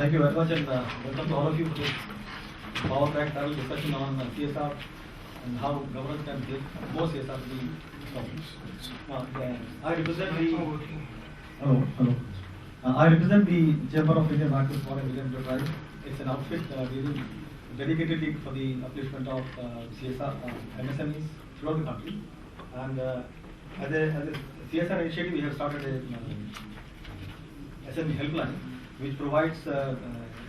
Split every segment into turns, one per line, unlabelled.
Thank you very much, and welcome to all of you to this power pack travel discussion on CSR and how government can take more CSR to the government. I represent the I represent the Chamber of Indian Markets for a Million Enterprise. It's an outfit really dedicatedly for the upliftment of CSR MSMEs throughout the country. And as a CSR initiative, we have started a SME helpline, which provides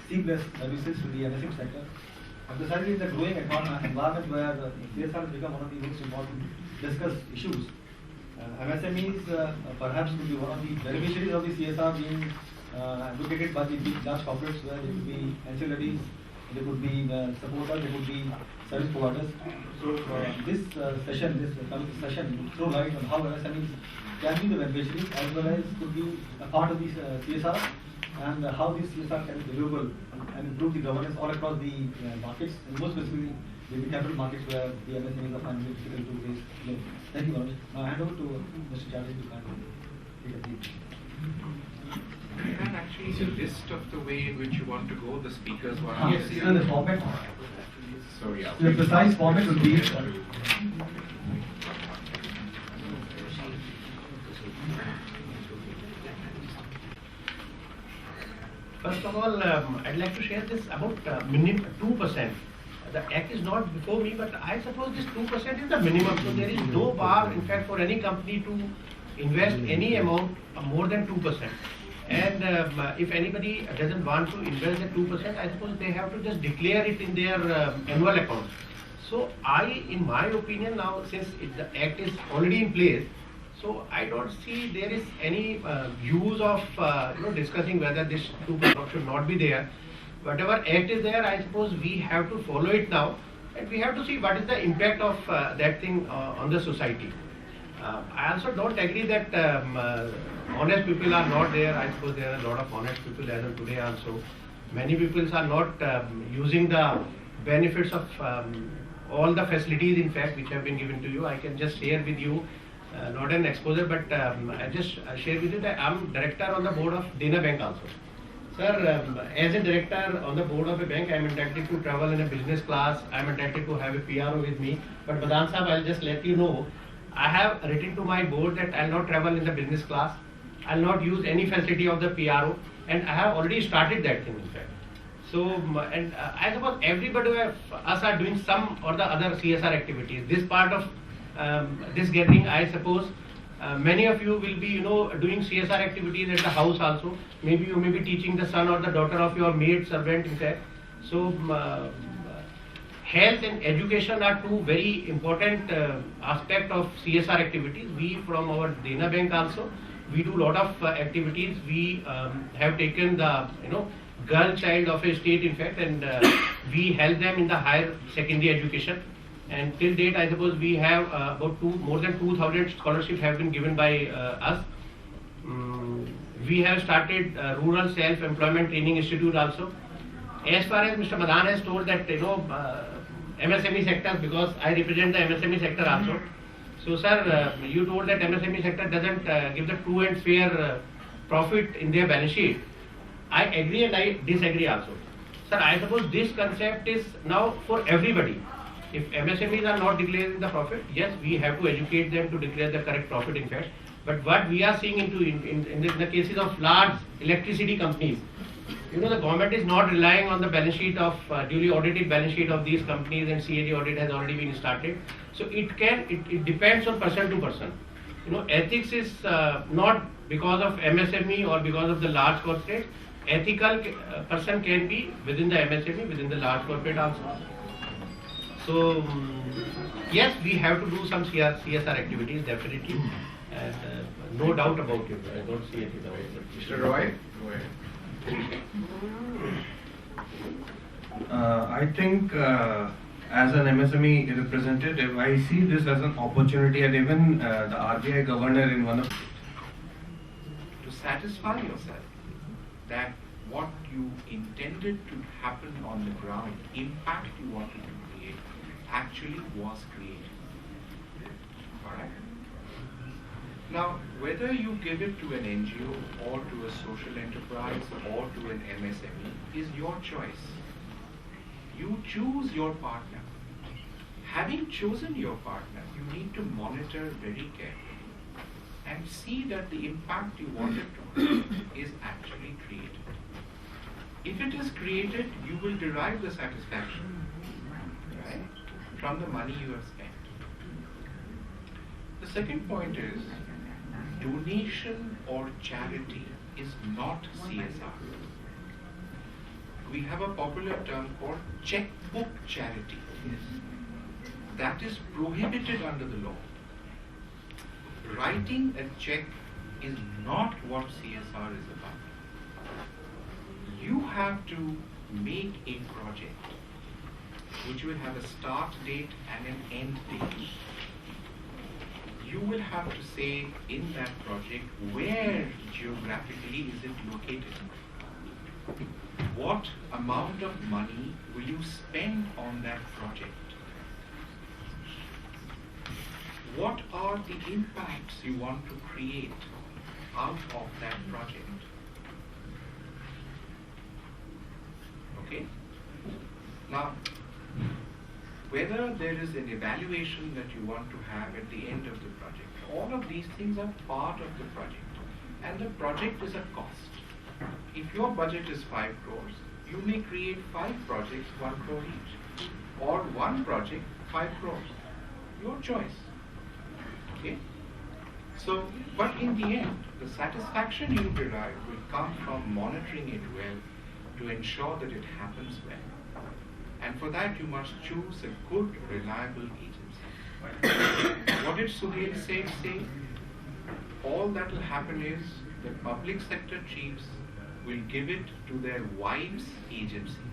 seamless services to the MSME sector. Emphasizing the growing environment where CSR has become one of the most important discussed issues. MSMEs perhaps could be one of the beneficiaries of the CSR being advocated by the big large corporates, where there could be ancillaries, there could be supporters, there could be service providers. So this session will throw light on how MSMEs can be the beneficiaries as well as could be a part of the CSR, and how this CSR can be deliverable and improve the governance all across the markets, and more specifically the capital markets where the MSMEs are finding it difficult to raise loans. Thank you very much. Now I hand over to Mr. Chatterjee to kind of take a lead.
You can actually see a list of the way in which you want to go, the speakers want to
Yes, so the format.
So yeah.
The precise format will be
First of all, I'd like to share this about minimum 2%. The act is not before me, but I suppose this 2% is the minimum. So there is no bar, in fact, for any company to invest any amount more than 2%. And if anybody doesn't want to invest at 2%, I suppose they have to just declare it in their annual account. So in my opinion now, since the act is already in place, so I don't see there is any use of discussing whether this 2% should not be there. Whatever act is there, I suppose we have to follow it now, and we have to see what is the impact of that thing on the society. I also don't agree that honest people are not there. I suppose there are a lot of honest people as of today also. Many people are not using the benefits of all the facilities, in fact, which have been given to you. I can just share with you, not an exposure, but I just share with you that I'm director on the board of Dena Bank also. Sir, as a director on the board of a bank, I am entitled to travel in a business class. I am entitled to have a PRO with me. But Madan Sahab, I'll just let you know, I have written to my board that I'll not travel in the business class. I'll not use any facility of the PRO, and I have already started that thing, in fact. So, and I suppose everybody of us are doing some or the other CSR activities. This part of this gathering, I suppose, many of you will be, doing CSR activities at the house also. Maybe you may be teaching the son or the daughter of your maid servant, in fact. So, health and education are two very important aspects of CSR activities. We from our Dena Bank also, we do a lot of activities. We have taken the, girl child of a state, in fact, and we help them in the higher secondary education. And till date, I suppose we have more than 2,000 scholarships have been given by us. We have started Rural Self-Employment Training Institute also. As far as Mr. Madan has told that, MSME sector, because I represent the MSME sector also. So, sir, you told that MSME sector doesn't give the true and fair profit in their balance sheet. I agree and I disagree also. Sir, I suppose this concept is now for everybody. If MSMEs are not declaring the profit, yes, we have to educate them to declare the correct profit, in fact. But what we are seeing in the cases of large electricity companies, the government is not relying on the balance sheet of duly audited balance sheet of these companies, and CAG audit has already been started. So it depends on person to person. Ethics is not because of MSME or because of the large corporate. Ethical person can be within the MSME, within the large corporate also. So yes, we have to do some CSR activities, definitely, and no doubt about it. I don't see any doubt.
Mr. Roy, go ahead.
I think as an MSME representative, I see this as an opportunity, and even the RBI governor in one of
To satisfy yourself that what you intended to happen on the ground, impact you wanted to create, actually was created. Alright? Now, whether you give it to an NGO or to a social enterprise or to an MSME is your choice. You choose your partner. Having chosen your partner, you need to monitor very carefully and see that the impact you wanted to is actually created. If it is created, you will derive the satisfaction, right, from the money you have spent. The second point is, donation or charity is not CSR. We have a popular term called checkbook charity. That is prohibited under the law. Writing a check is not what CSR is about. You have to make a project which will have a start date and an end date. You will have to say in that project where geographically is it located. What amount of money will you spend on that project? What are the impacts you want to create out of that project? Okay? Now, whether there is an evaluation that you want to have at the end of the project, all of these things are part of the project. And the project is a cost. If your budget is 5 crores, you may create 5 projects, 1 crore each. Or one project, 5 crores. Your choice. Okay? So, but in the end, the satisfaction you derive will come from monitoring it well to ensure that it happens well. And for that, you must choose a good, reliable agency. What did Suhail say? All that will happen is the public sector chiefs will give it to their wives' agency.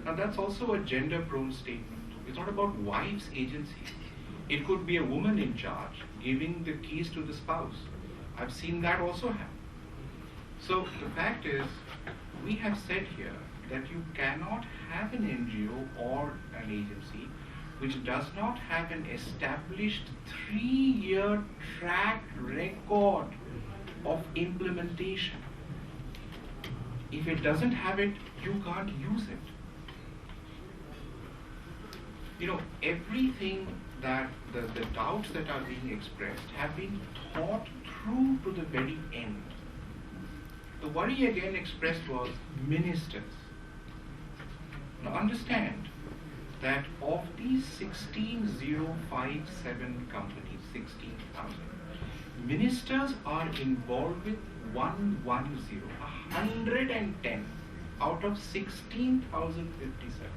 Now that's also a gender-prone statement. It's not about wives' agency. It could be a woman in charge giving the keys to the spouse. I've seen that also happen. So the fact is, we have said here that you cannot have an NGO or an agency which does not have an established 3-year track record of implementation. If it doesn't have it, you can't use it. You know, everything that the doubts that are being expressed have been thought through to the very end. The worry again expressed was ministers. Now understand that of these 16,057 companies, 16,000, ministers are involved with 110 out of 16,057.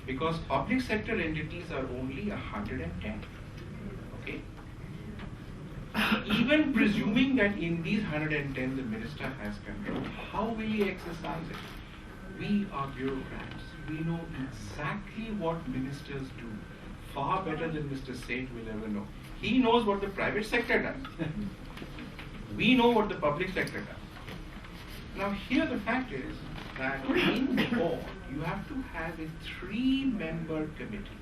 Because public sector entities are only 110. Okay? Even presuming that in these 110 the minister has control, how will he exercise it? We are bureaucrats. We know exactly what ministers do, far better than Mr. Seth will ever know. He knows what the private sector does. We know what the public sector does. Now here the fact is that in the board, you have to have a 3-member committee,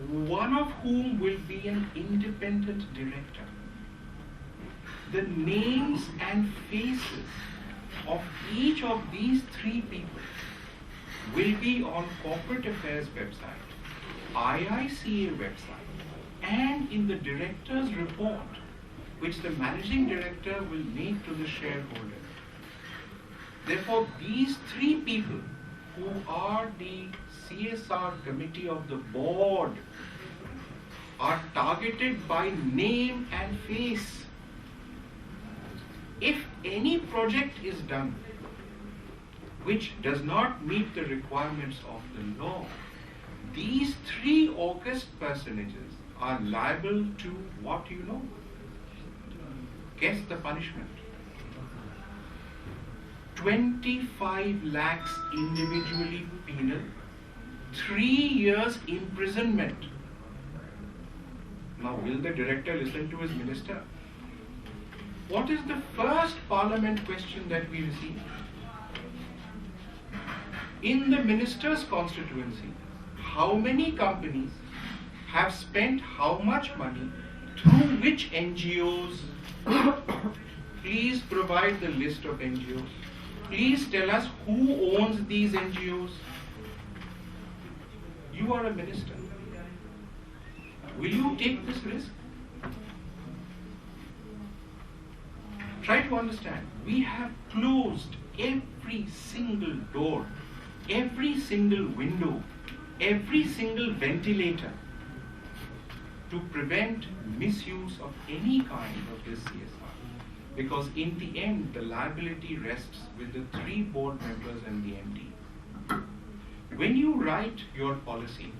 one of whom will be an independent director. The names and faces of each of these 3 people will be on Corporate Affairs website, IICA website, and in the director's report, which the managing director will make to the shareholder. Therefore, these 3 people who are the CSR committee of the board are targeted by name and face. If any project is done which does not meet the requirements of the law, these 3 august personages are liable to what you know? Guess the punishment. 25 lakhs individually penal, 3 years imprisonment. Now, will the director listen to his minister? What is the first parliament question that we receive? In the minister's constituency, how many companies have spent how much money through which NGOs? Please provide the list of NGOs. Please tell us who owns these NGOs. You are a minister. Will you take this risk? Try to understand. We have closed every single door, every single window, every single ventilator to prevent misuse of any kind of this CSR. Because in the end, the liability rests with the 3 board members and the MD. When you write your policy,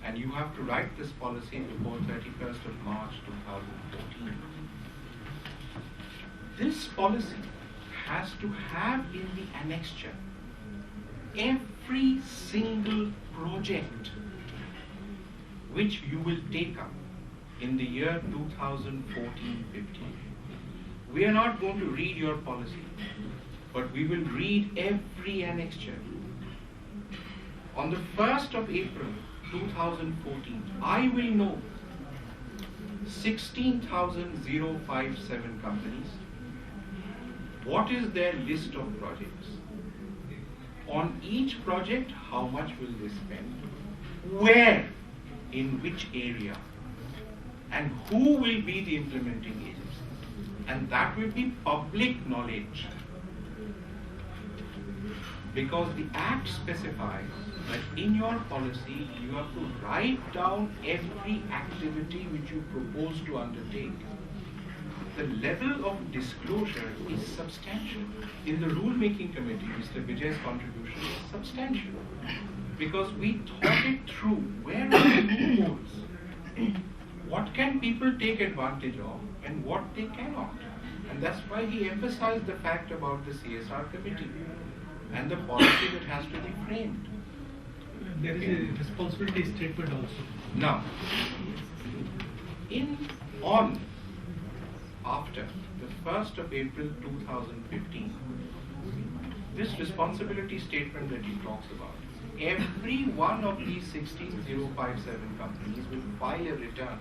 and you have to write this policy before 31st of March 2014, this policy has to have in the annexure every single project which you will take up in the year 2014-15. We are not going to read your policy, but we will read every annexure. On the 1st of April 2014, I will know 16,057 companies. What is their list of projects? On each project, how much will they spend? Where? In which area? And who will be the implementing agency? And that will be public knowledge. Because the Act specifies that in your policy, you have to write down every activity which you propose to undertake. The level of disclosure is substantial. In the rule-making committee, Mr. Vijay's contribution is substantial. Because we thought it through. Where are the loopholes? What can people take advantage of and what they cannot? And that's why he emphasized the fact about the CSR committee and the policy that has to be framed.
There is a responsibility statement also.
Now, after the 1st of April 2015, this responsibility statement that he talks about, every one of these 16,057 companies will file a return.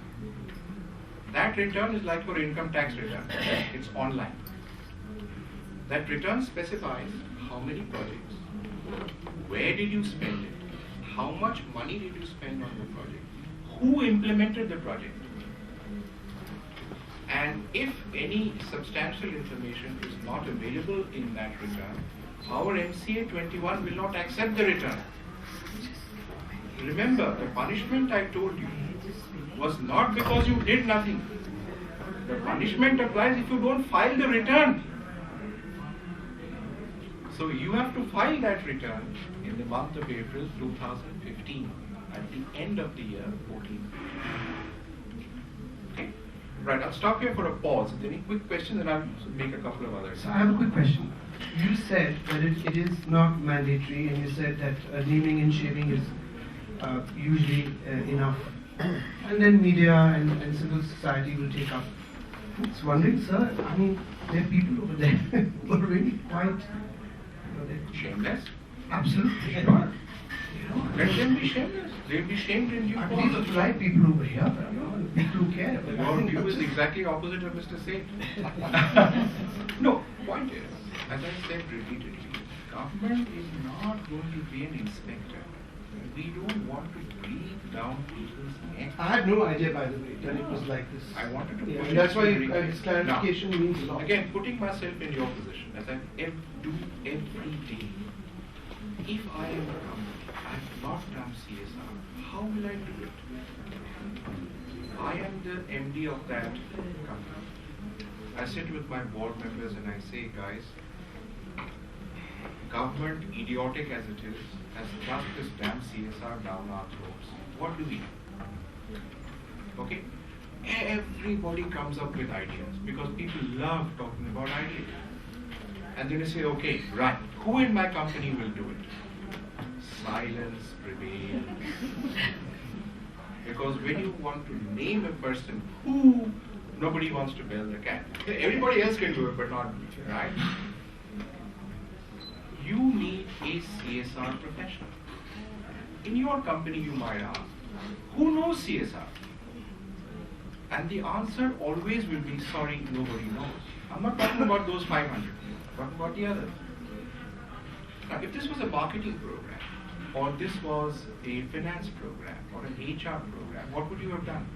That return is like your income tax return. It's online. That return specifies how many projects, where did you spend it, how much money did you spend on the project, who implemented the project. And if any substantial information is not available in that return, our MCA 21 will not accept the return. Remember, the punishment I told you was not because you did nothing. The punishment applies if you don't file the return. So you have to file that return in the month of April 2015, at the end of the year 14. Okay? Right, I'll stop here for a pause. If there are any quick questions, then I'll make a couple of others.
So I have a quick question. You said that it is not mandatory, and you said that naming and shaming is usually enough. And then media and civil society will take up. I was wondering, sir, I mean, there are people over there who are really quite
Shameless?
Absolutely sure.
Let them be shameless. They'll be shamed in due
I
course.
believe the right people over here, people who care. But I
Your
think
view
that's
is
just-
exactly opposite of Mr. Seth. No, point is, as I said repeatedly, government is not going to be an inspector. We don't want to breathe down people's necks.
I had no idea, by the way, that it was like this.
I wanted to
Yeah,
put
and that's why
it very
his
clear.
clarification
Now,
means a lot.
again, putting myself in your position, as I do every day, if I am a company, I have not done CSR, how will I do it? I am the MD of that company. I sit with my board members and I say, guys, government, idiotic as it is, has thrust this damn CSR down our throats. What do we do? Okay? Everybody comes up with ideas because people love talking about ideas. And then they say, okay, right, who in my company will do it? Silence prevails. Because when you want to name a person who, nobody wants to bail the cat. Everybody else can do it, but not me, right? You need a CSR professional. In your company, you might ask, who knows CSR? And the answer always will be, sorry, nobody knows. I'm not talking about those 500, I'm talking about the others. Now, if this was a marketing program, or this was a finance program, or an HR program, what would you have done?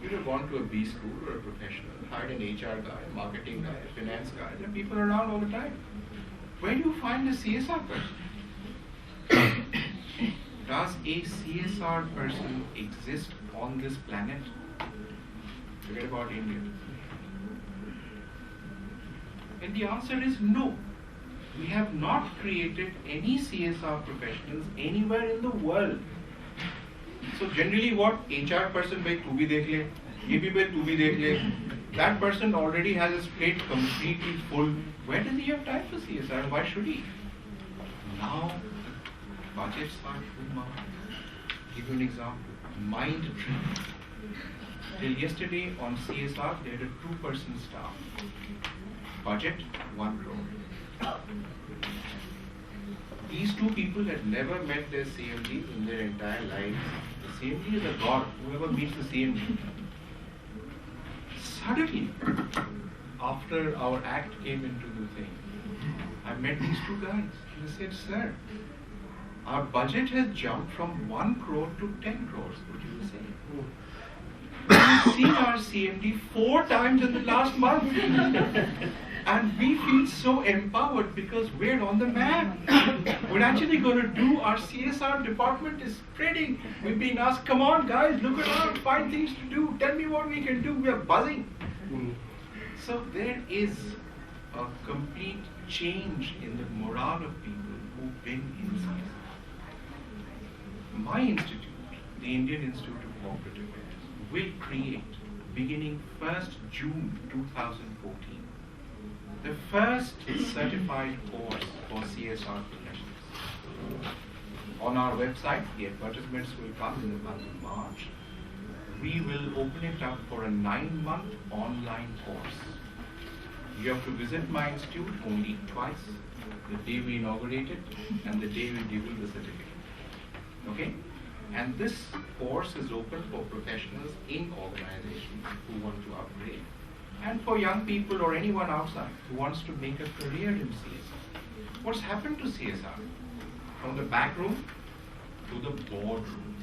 You'd have gone to a B school or a professional, hired an HR guy, a marketing guy, a finance guy. There are people around all the time. Where do you find a CSR person? Does a CSR person exist on this planet? Forget about India. And the answer is no. We have not created any CSR professionals anywhere in the world. So generally what HR person by tu bhi dekh le, ye bhi by tu bhi dekh le, that person already has his plate completely full. Where does he have time for CSR? Why should he? Now budgets are too much. Give you an example. Mindtree. Till yesterday on CSR they had a 2-person staff. Budget 1 crore. These 2 people had never met their CMD in their entire lives. The CMD is a god, whoever meets the CMD. Suddenly, after our act came into the thing, I met these 2 guys. They said, sir, our budget has jumped from 1 crore to 10 crores. What do you say? We've seen our CMD 4 times in the last month. And we feel so empowered because we're on the map. We're actually going to do, our CSR department is spreading. We're being asked, come on guys, look around, find things to do, tell me what we can do. We are buzzing. So there is a complete change in the morale of people who've been in CSR. My institute, the Indian Institute of Corporate Affairs, will create, beginning 1st June 2014, the first certified course for CSR professionals. On our website, the advertisements will come in the month of March. We will open it up for a 9-month online course. You have to visit my institute only twice, the day we inaugurate it and the day we give you the certificate. Okay? And this course is open for professionals in organizations who want to upgrade, and for young people or anyone outside who wants to make a career in CSR. What's happened to CSR? From the back room to the boardroom.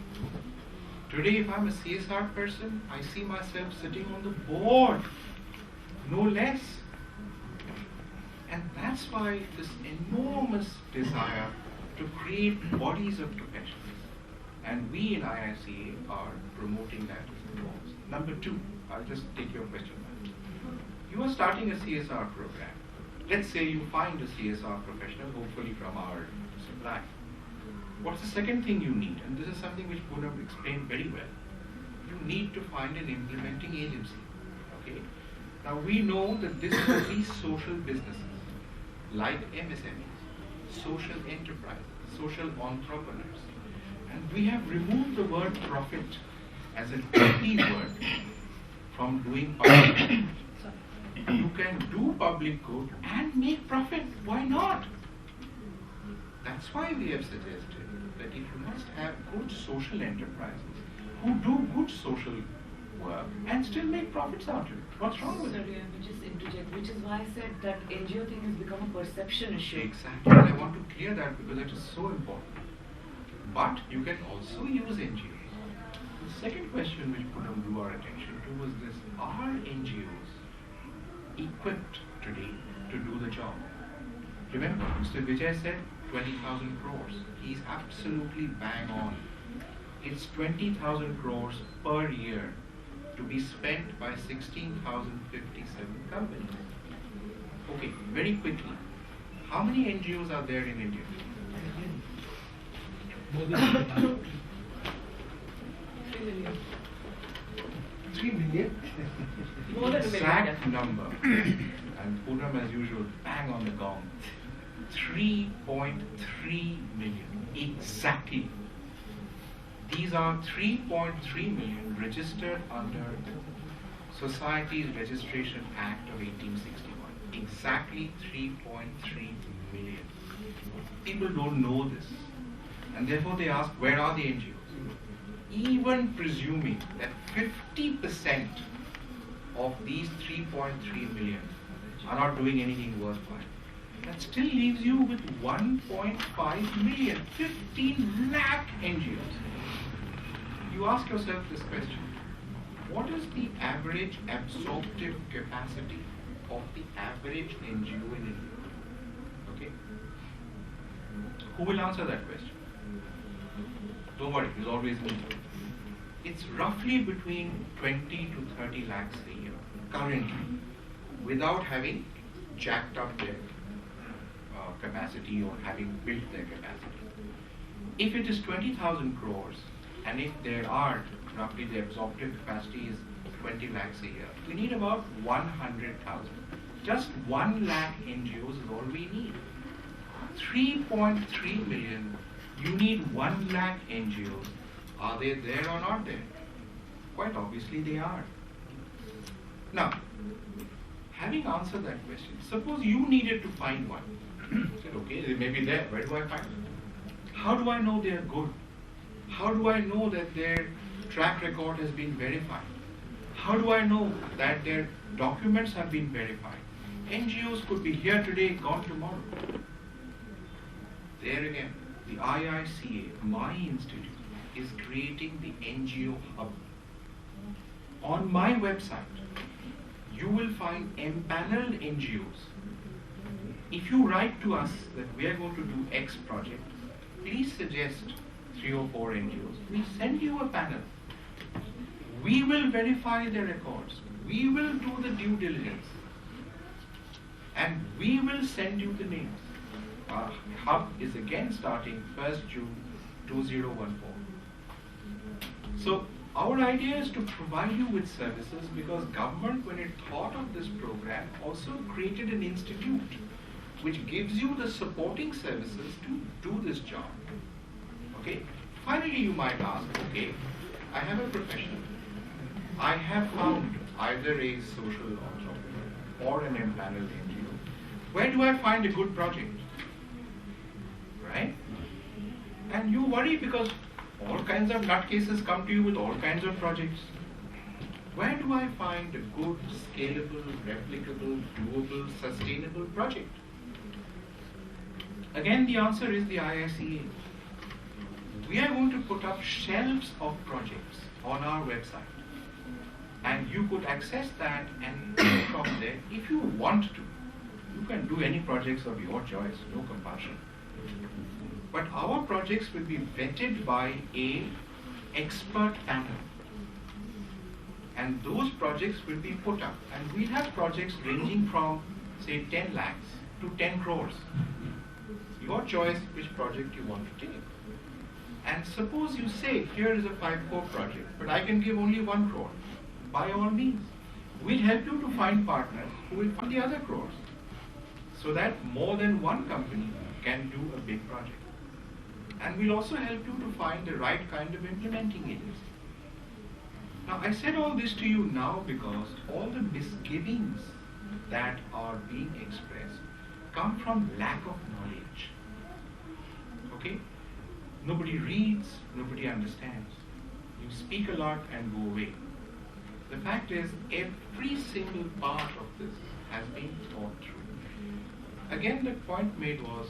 Today, if I'm a CSR person, I see myself sitting on the board, no less. And that's why this enormous desire to create bodies of professionals. And we in IICA are promoting that as a cause. Number 2, I'll just take your question back. You are starting a CSR program. Let's say you find a CSR professional, hopefully from our supply. What's the second thing you need? And this is something which Poonam explained very well. You need to find an implementing agency. Okay? Now we know that this will be social businesses, like MSMEs, social enterprises, social entrepreneurs. And we have removed the word profit as a dirty word from doing public good. You can do public good and make profit. Why not? That's why we have suggested that if you must have good social enterprises who do good social work and still make profits out of it. What's wrong with it?
Sorry, I will just interject, which is why I said that NGO thing has become a perception issue.
Exactly. I want to clear that because it is so important. But you can also use NGOs. The second question which Poonam drew our attention to was this: are NGOs equipped today to do the job? Remember, Mr. Vijay said 20,000 crores. He's absolutely bang on. It's 20,000 crores per year to be spent by 16,057 companies. Okay, very quickly. How many NGOs are there in India?
More than
3 million.
3 million?
More than a million.
Exact number. And Poonam, as usual, bang on the gong. 3.3 million. Exactly. These are 3.3 million registered under Societies Registration Act of 1861. Exactly 3.3 million. People don't know this. And therefore they ask, where are the NGOs? Even presuming that 50% of these 3.3 million are not doing anything worthwhile, that still leaves you with 1.5 million, 15 lakh NGOs. You ask yourself this question: what is the average absorptive capacity of the average NGO in India? Okay? Who will answer that question? Don't worry, there's always me. It's roughly between 20 to 30 lakhs a year currently, without having jacked up their capacity or having built their capacity. If it is 20,000 crores, and if there are roughly the absorptive capacity is 20 lakhs a year, we need about 100,000. Just 1 lakh NGOs is all we need. 3.3 million, you need 1 lakh NGOs. Are they there or not there? Quite obviously they are. Now, having answered that question, suppose you needed to find one. Said, okay, they may be there. Where do I find them? How do I know they are good? How do I know that their track record has been verified? How do I know that their documents have been verified? NGOs could be here today, gone tomorrow. There again, the IICA, my institute, is creating the NGO hub. On my website, you will find empaneled NGOs. If you write to us that we are going to do X project, please suggest 3 or 4 NGOs. We send you a panel. We will verify the records. We will do the due diligence. And we will send you the names. Our hub is again starting 1st June 2014. So our idea is to provide you with services, because government, when it thought of this program, also created an institute which gives you the supporting services to do this job. Okay? Finally, you might ask, okay, I have a profession. I have found either a social entrepreneur or an empaneled NGO. Where do I find a good project? Right? And you worry because all kinds of nutcases come to you with all kinds of projects. Where do I find a good, scalable, replicable, doable, sustainable project? Again, the answer is the IICA. We are going to put up shelves of projects on our website. And you could access that and take from there if you want to. You can do any projects of your choice, no compulsion. But our projects will be vetted by an expert panel. And those projects will be put up. And we have projects ranging from, say, 10 lakhs to 10 crores. Your choice which project you want to take. And suppose you say, here is a 5 crore project, but I can give only 1 crore. By all means, we'll help you to find partners who will fund the other crores, so that more than one company can do a big project. And we'll also help you to find the right kind of implementing agency. Now, I said all this to you now because all the misgivings that are being expressed come from lack of knowledge. Okay? Nobody reads, nobody understands. You speak a lot and go away. The fact is, every single part of this has been thought through. Again, the point made was,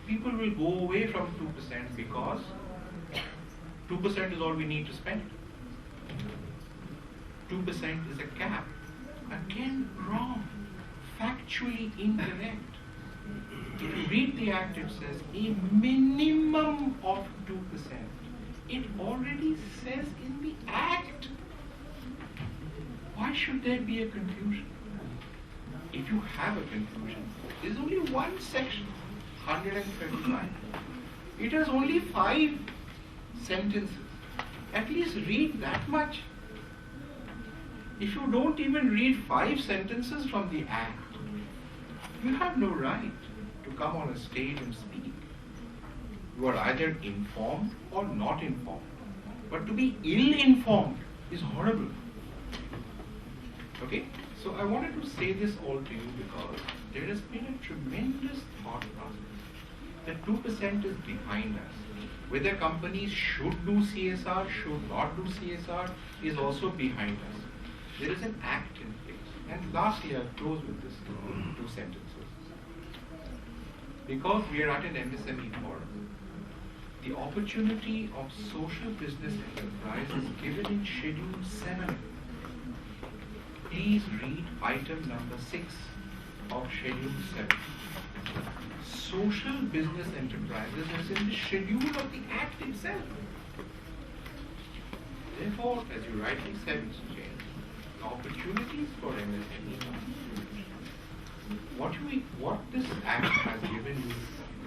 people will go away from 2% because 2% is all we need to spend. 2% is a cap. Again, wrong. Factually incorrect. If you read the act, it says a minimum of 2%. It already says in the act. Why should there be a confusion? If you have a confusion, there's only one section, 135. It has only 5 sentences. At least read that much. If you don't even read 5 sentences from the act, you have no right to come on a stage and speak. You are either informed or not informed. But to be ill-informed is horrible. Okay? So I wanted to say this all to you because there has been a tremendous thought process. The 2% is behind us. Whether companies should do CSR, should not do CSR is also behind us. There is an act in place. And lastly, I'll close with this two sentences. Because we are at an MSME forum, the opportunity of social business enterprise is given in Schedule 7. Please read item number 6 of Schedule 7. Social business enterprises is in the schedule of the Act itself. Therefore, as you rightly said, Mr. Jain, opportunities for MSME. What this Act has given you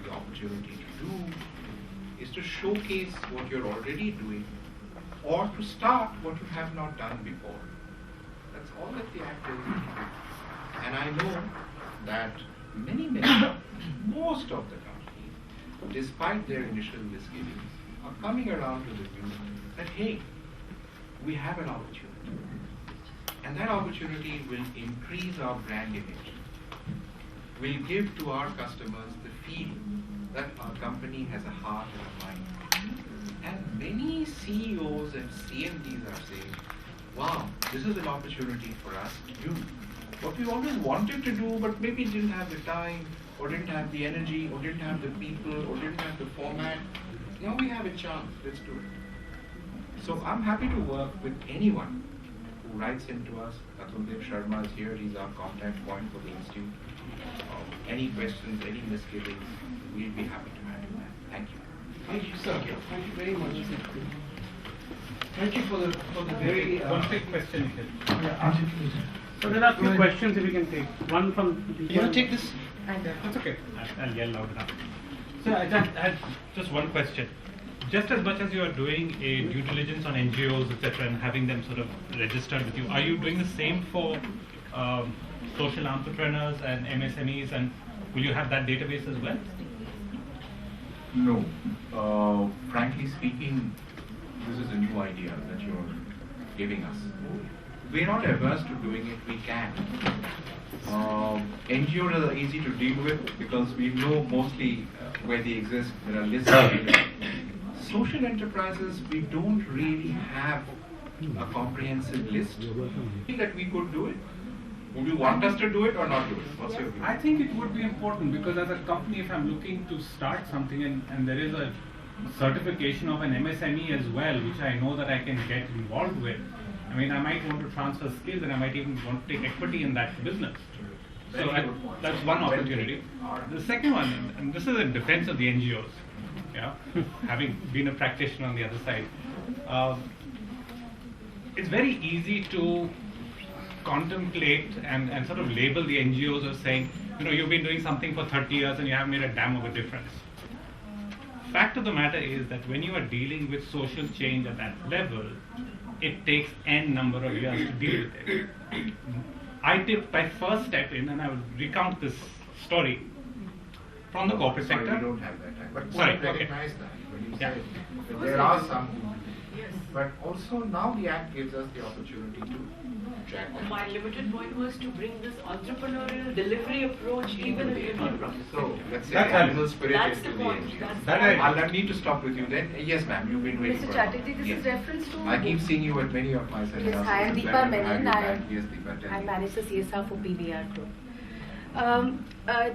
the opportunity to do is to showcase what you're already doing or to start what you have not done before. That's all that the Act is. And I know that many, most of the companies, despite their initial misgivings, are coming around to the view that, hey, we have an opportunity. And that opportunity will increase our brand image, will give to our customers the feeling that our company has a heart and a mind. And many CEOs and CMDs are saying, wow, this is an opportunity for us to do what we always wanted to do, but maybe didn't have the time, or didn't have the energy, or didn't have the people, or didn't have the format. Now we have a chance, let's do it. So I'm happy to work with anyone who writes into us. Atuldev Sharma is here, he's our contact point for the institute. Any questions, any misgivings, we'll be happy to handle that. Thank you.
Thank you, sir. Thank you very much. Thank you for the very
One quick question here.
articulate.
So there are a few questions if we can take. One from.
You want to take this?
That's okay. I'll yell loud enough. So I had just one question. Just as much as you are doing a due diligence on NGOs, etc., and having them sort of registered with you, are you doing the same for social entrepreneurs and MSMEs, and will you have that database as well?
No. Frankly speaking, this is a new idea that you're giving us. We're not averse to doing it, we can. NGOs are easy to deal with because we know mostly where they exist. There are lists of it. Social enterprises, we don't really have a comprehensive list. That we could do it. Would you want us to do it or not do it? What's your view?
I think it would be important because as a company, if I'm looking to start something and there is a certification of an MSME as well, which I know that I can get involved with, I mean, I might want to transfer skills and I might even want to take equity in that business. So that's one opportunity. The second one, and this is in defense of the NGOs, yeah, having been a practitioner on the other side, it's very easy to contemplate and sort of label the NGOs as saying, you know, you've been doing something for 30 years and you haven't made a damn of a difference. Fact of the matter is that when you are dealing with social change at that level, it takes n number of years to deal with it. I took my first step in, and I will recount this story from the corporate sector.
Sorry, we don't have that time. But
Sorry,
we recognize that when you
Yeah.
say that there are some who but also now the Act gives us the opportunity to track that.
My limited point was to bring this entrepreneurial delivery approach even in non-profit.
So let's say
That's
animal spirit
That's
into
the
the
point.
NGO.
That's
That
the
I-
point.
I'll need to stop with you then. Yes, ma'am, you've been waiting
Mr.
for
Chatterjee, this
yes.
is reference to.
I keep seeing you at many of my seminars.
Yes, hi, I'm
It's a
Deepa
pleasure to have
Menon.
you back. Yes, Deepa, tell
I
me.
manage the CSR for PBR Group.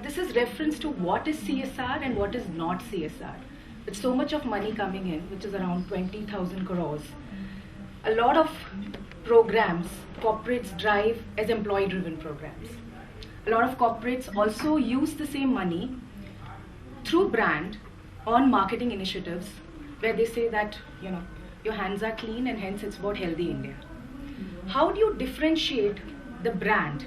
This is reference to what is CSR and what is not CSR. With so much of money coming in, which is around 20,000 crores, a lot of programs corporates drive as employee-driven programs. A lot of corporates also use the same money through brand on marketing initiatives where they say that, you know, your hands are clean and hence it's about healthy India. How do you differentiate the brand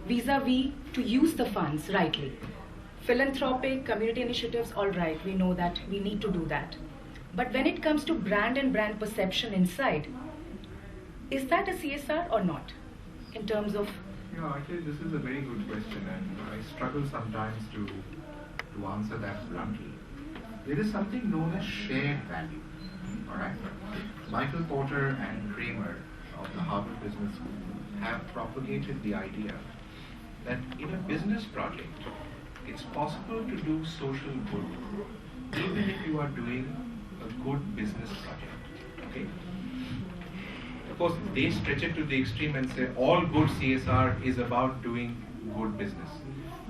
vis-a-vis to use the funds rightly? Philanthropic, community initiatives, all right, we know that we need to do that. But when it comes to brand and brand perception inside, is that a CSR or not? In terms of
Yeah, actually, this is a very good question, and I struggle sometimes to answer that bluntly. There is something known as shared value. All right, Michael Porter and Kramer of the Harvard Business School have propagated the idea that in a business project, it's possible to do social good, even if you are doing a good business project. Okay? Of course, they stretch it to the extreme and say all good CSR is about doing good business.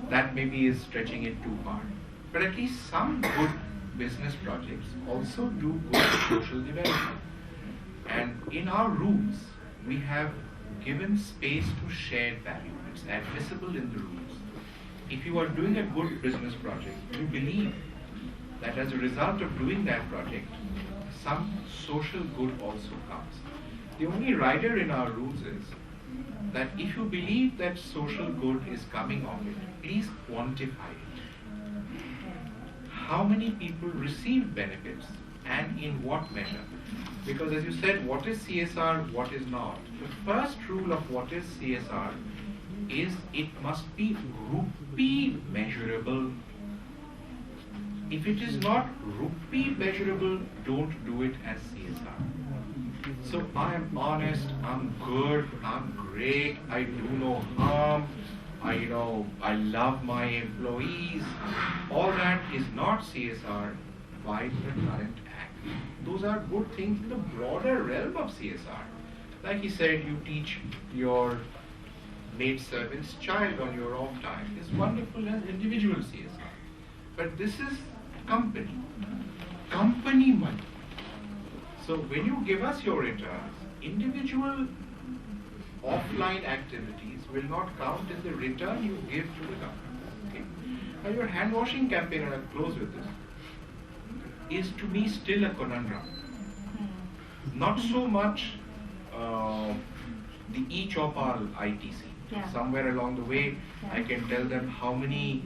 That maybe is stretching it too far. But at least some good business projects also do good social development. And in our rules, we have given space to shared value. It's admissible in the rules. If you are doing a good business project, you believe that as a result of doing that project, some social good also comes. The only rider in our rules is that if you believe that social good is coming of it, please quantify it. How many people receive benefits and in what measure? Because as you said, what is CSR, what is not? The first rule of what is CSR is it must be rupee measurable. If it is not rupee measurable, don't do it as CSR. So I am honest, I'm good, I'm great, I do no harm, I love my employees. All that is not CSR by the current act. Those are good things in the broader realm of CSR. Like he said, you teach your maidservant's child on your off time. It's wonderful as individual CSR. But this is company money. So when you give us your returns, individual offline activities will not count in the return you give to the government. Okay? Now your hand washing campaign, and I'll close with this, is to me still a conundrum. Not so much the each of our ITC.
Yeah.
Somewhere along the way, I can tell them how many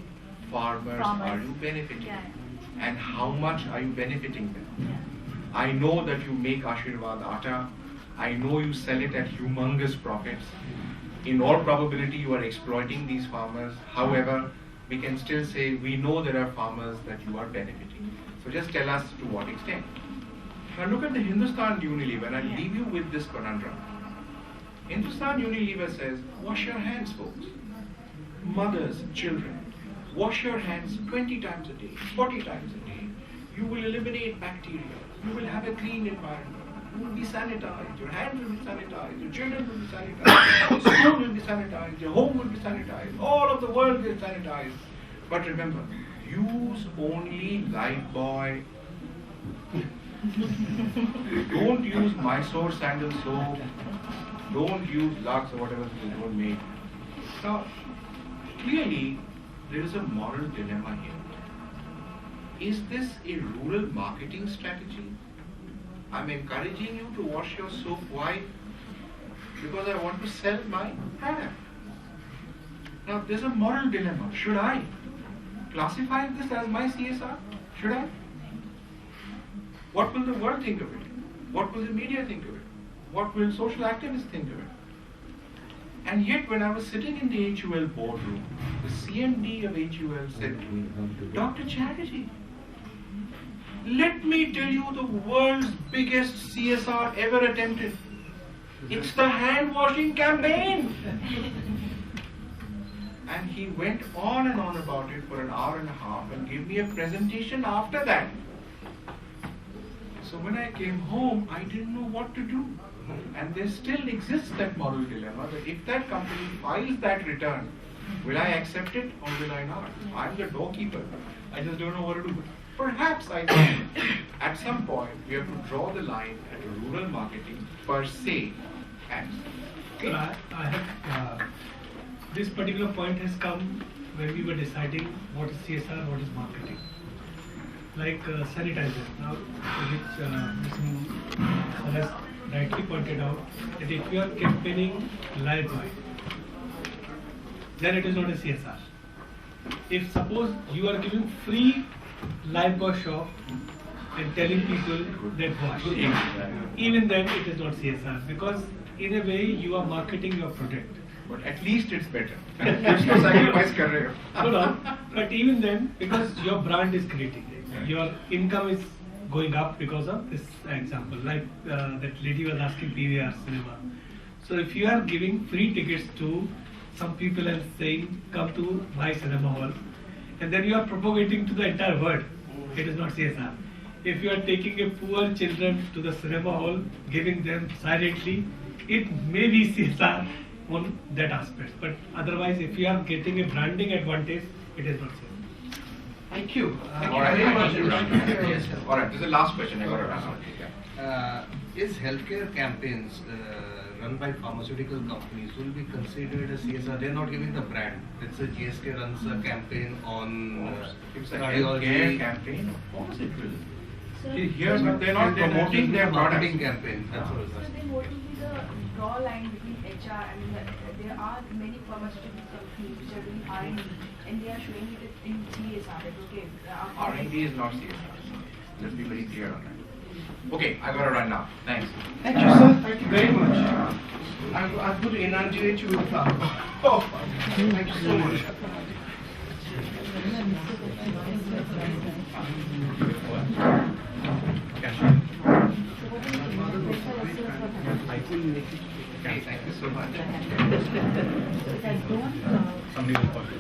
farmers are you benefiting, and how much are you benefiting them. I know that you make Ashirvad Atta. I know you sell it at humongous profits. In all probability, you are exploiting these farmers. However, we can still say we know there are farmers that you are benefiting. So just tell us to what extent. Now look at the Hindustan Unilever, and I'll leave you with this conundrum. Hindustan Unilever says, wash your hands, folks. Mothers, children, wash your hands 20 times a day, 40 times a day. You will eliminate bacteria. You will have a clean environment. You will be sanitized. Your hands will be sanitized. Your children will be sanitized. Your school will be sanitized. Your home will be sanitized. All of the world will be sanitized. But remember, use only Lifebuoy. Don't use Mysore sandal soap. Don't use Lux or whatever they don't make. Now, clearly, there is a moral dilemma here. Is this a rural marketing strategy? I'm encouraging you to wash your soap white because I want to sell my product. Now, there's a moral dilemma. Should I classify this as my CSR? Should I? What will the world think of it? What will the media think of it? What will social activists think of it? And yet, when I was sitting in the HUL boardroom, the CMD of HUL said to me, Dr. Chatterjee, let me tell you the world's biggest CSR ever attempted. It's the hand washing campaign. And he went on and on about it for an hour and a half and gave me a presentation after that. So when I came home, I didn't know what to do. And there still exists that moral dilemma that if that company files that return, will I accept it or will I not? I'm the doorkeeper. I just don't know what to do. Perhaps I think at some point we have to draw the line at a rural marketing per se.
Okay. I have this particular point has come when we were deciding what is CSR, what is marketing. Like sanitizer. Now, which Mr. has rightly pointed out that if you are campaigning Lifebuoy, then it is not a CSR. If suppose you are giving free Lifebuoy shop and telling people that wash, even then it is not CSR because in a way you are marketing your product.
But at least it's better. There's no sacrifice kar rahe ho.
No, but even then, because your brand is creating, your income is going up because of this example. Like that lady was asking PVR cinema. So if you are giving free tickets to some people and saying come to my cinema hall,
and then you are propagating to the entire world. It is not CSR. If you are taking a poor children to the cinema hall, giving them silently, it may be CSR on that aspect. But otherwise, if you are getting a branding advantage, it is not CSR.
Thank you. Thank
All
you
right,
very much.
Yes, sir. All right, this is the last question. I got to ask.
Is healthcare campaigns run by pharmaceutical companies will be considered as CSR? They're not giving the brand. Let's say GSK runs a campaign on
It's a
cardiology
healthcare campaign. Of course it will.
Sir,
Here, but they're not promoting their
marketing
products.
campaign. That's what
So
it's
then what will be the draw line between HR? I mean, there are many pharmaceutical companies which are doing R&D and they are showing it in CSR. That okay,
R&D is not CSR. Let's be very clear on that. Okay, I got to run now. Thanks.
Thank you, sir. Thank you very much. I've got to inaugurate you with flowers. Oh, thank you so much.
Okay, thank you so much.
Somebody will call you.